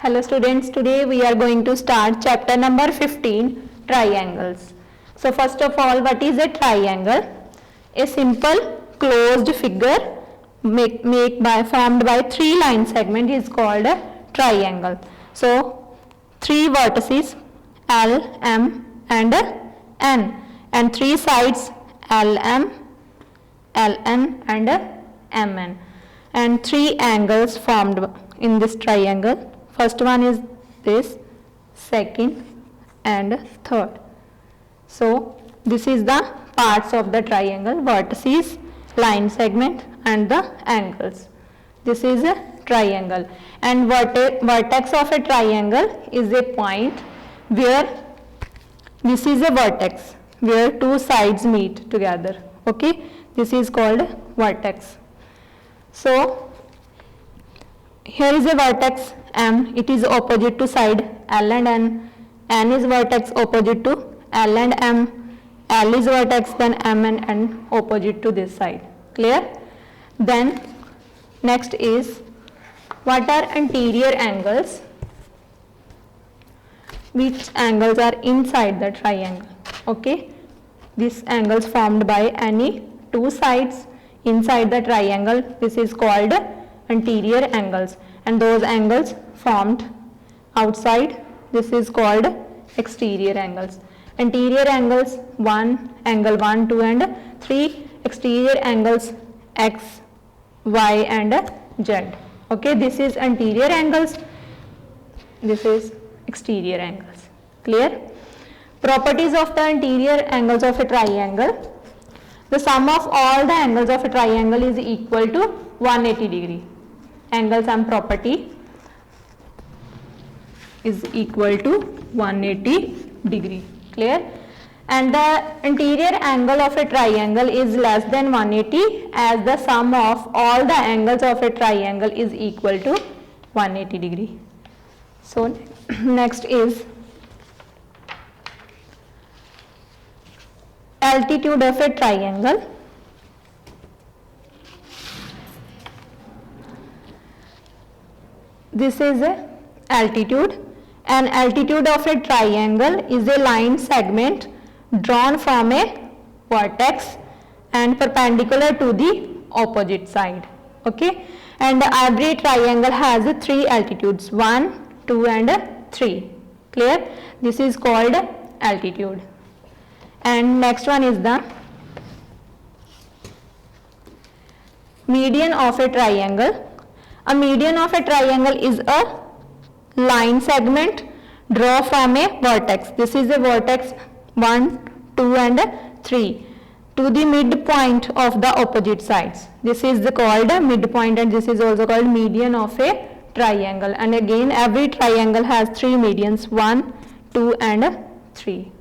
Hello students, today we are going to start chapter number 15, triangles. So first of all, what is a triangle? A simple closed figure formed by three line segment is called a triangle. So three vertices L, M and N and three sides LM, LN and MN and three angles formed in this triangle. First one is this, second and third. So this is the parts of the triangle: vertices, line segment and the angles. This is a triangle, and vertex of a triangle is a point where this is a vertex where two sides meet together. Okay, this is called vertex. So here is a vertex M, it is opposite to side L and N. N is vertex opposite to L and M. L is vertex, then M and N opposite to this side. Clear? Then next is, what are anterior angles? Which angles are inside the triangle? Okay, these angles formed by any two sides inside the triangle, this is called anterior angles, and those angles formed outside, this is called exterior angles. Anterior angles, angle 1, 2 and 3, exterior angles X, Y and Z. Okay, this is anterior angles, this is exterior angles. Clear? Properties of the anterior angles of a triangle. The sum of all the angles of a triangle is equal to 180 degree. Angle sum property is equal to 180 degree. Clear? And the interior angle of a triangle is less than 180 as the sum of all the angles of a triangle is equal to 180 degree. So next is altitude of a triangle. This is a altitude. An altitude of a triangle is a line segment drawn from a vertex and perpendicular to the opposite side. Okay, and every triangle has three altitudes: 1, 2 and 3. Clear? This is called altitude. And next one is the median of a triangle. A median of a triangle is a line segment drawn from a vertex. This is a vertex 1, 2 and 3 to the midpoint of the opposite sides. This is called midpoint, and this is also called median of a triangle. And again, every triangle has three medians: 1, 2 and 3.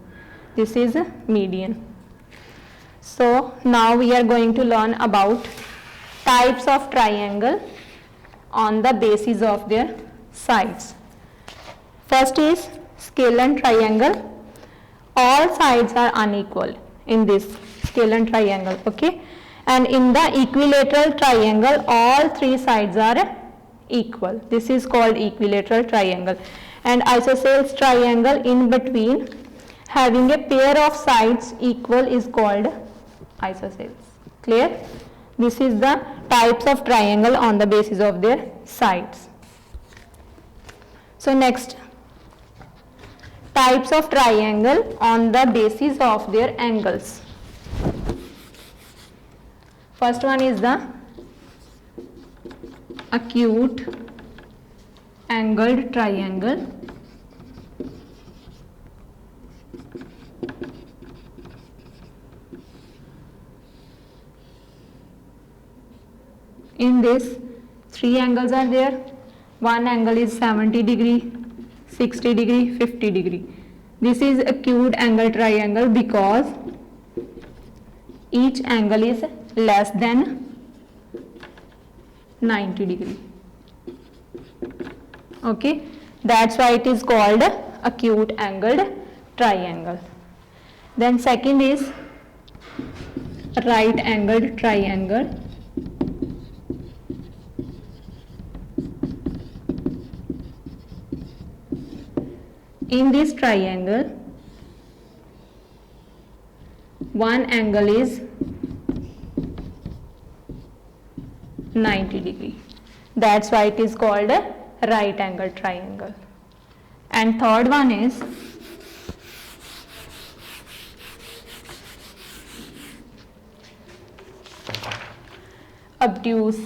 This is a median. So now we are going to learn about types of triangle on the basis of their sides. First is scalene triangle. All sides are unequal in this scalene triangle. Okay, and in the equilateral triangle all three sides are equal. This is called equilateral triangle. And isosceles triangle in between having a pair of sides equal is called isosceles. Clear? This is the types of triangle on the basis of their sides. So next, types of triangle on the basis of their angles. First one is the acute angled triangle. In this, three angles are there. One angle is 70 degree, 60 degree, 50 degree. This is acute angle triangle because each angle is less than 90 degree. Okay, that's why it is called acute angled triangle. Then second is right angled triangle. In this triangle, one angle is 90 degree. That's why it is called a right angle triangle. And third one is obtuse.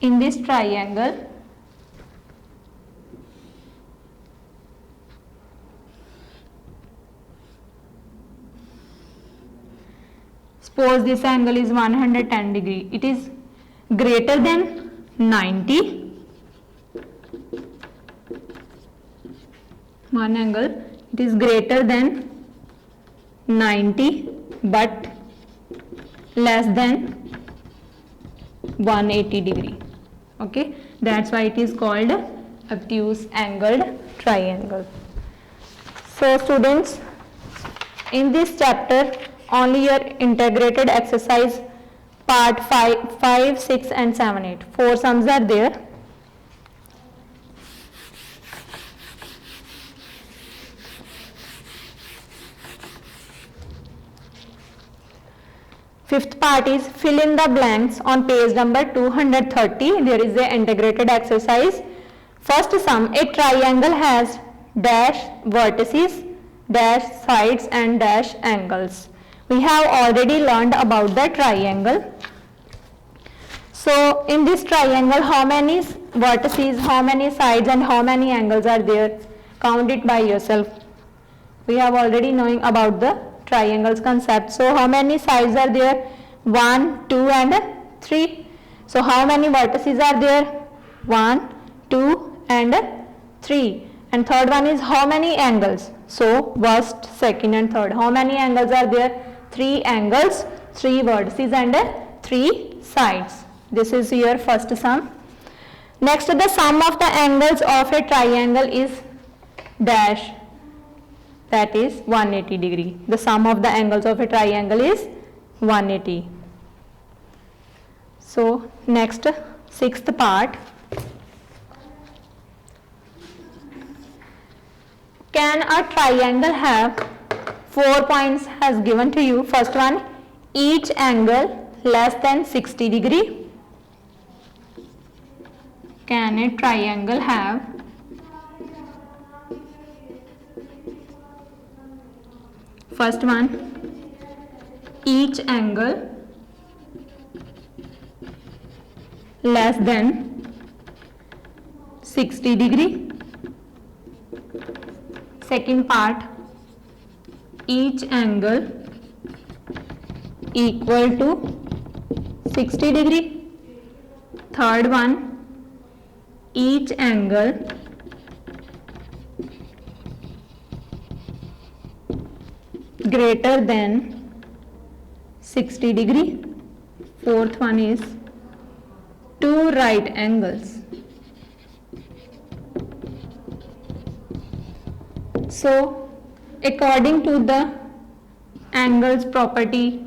In this triangle, suppose this angle is 110 degree. It is greater than 90. One angle, it is greater than 90 but less than 180 degree. Okay, that's why it is called obtuse angled triangle. So students, in this chapter only your integrated exercise part 5, 6 and 7, 8. 4 sums are there. Fifth part is fill in the blanks on page number 230. There is a integrated exercise. First sum, a triangle has dash vertices, dash sides and dash angles. We have already learned about the triangle. So in this triangle, how many vertices, how many sides and how many angles are there? Count it by yourself. We have already knowing about the triangles concept. So how many sides are there? 1, 2 and 3. So how many vertices are there? 1, 2 and 3. And third one is how many angles? So first, second and third. How many angles are there? 3 angles, 3 vertices and 3 sides. This is your first sum. Next, the sum of the angles of a triangle is dash. That is 180 degree. The sum of the angles of a triangle is 180. So next, sixth part. Can a triangle have 4 points as given to you? First one, each angle less than 60 degree. Can a triangle have first one, each angle less than 60 degree. Second part, each angle equal to 60 degree. Third one, each angle greater than 60 degree. Fourth one is 2 right angles. So according to the angles property,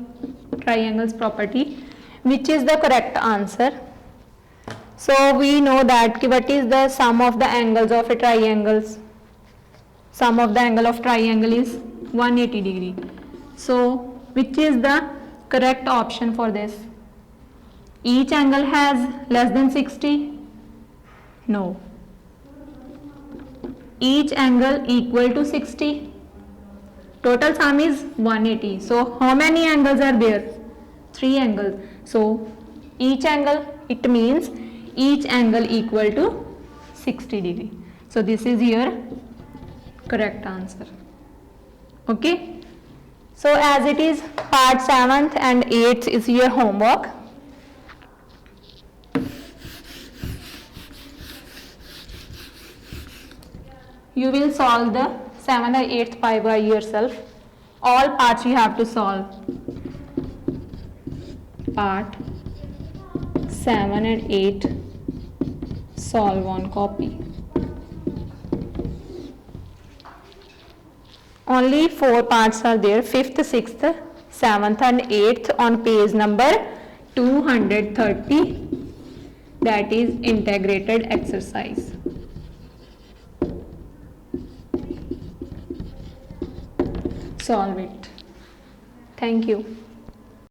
triangles property, which is the correct answer? So we know that what is the sum of the angles of a triangles? Sum of the angle of triangle is 180 degree. So which is the correct option for this? Each angle has less than 60? No. Each angle equal to 60. Total sum is 180. So how many angles are there? 3 angles. So each angle, it means each angle equal to 60 degree. So this is your correct answer. Okay. So as it is part 7th and 8th is your homework. You will solve the 7th or 8th by yourself. All parts you have to solve. Part 7 and 8 solve on copy. Only 4 parts are there, 5th, 6th, 7th and 8th on page number 230, that is integrated exercise. Solve it. Thank you.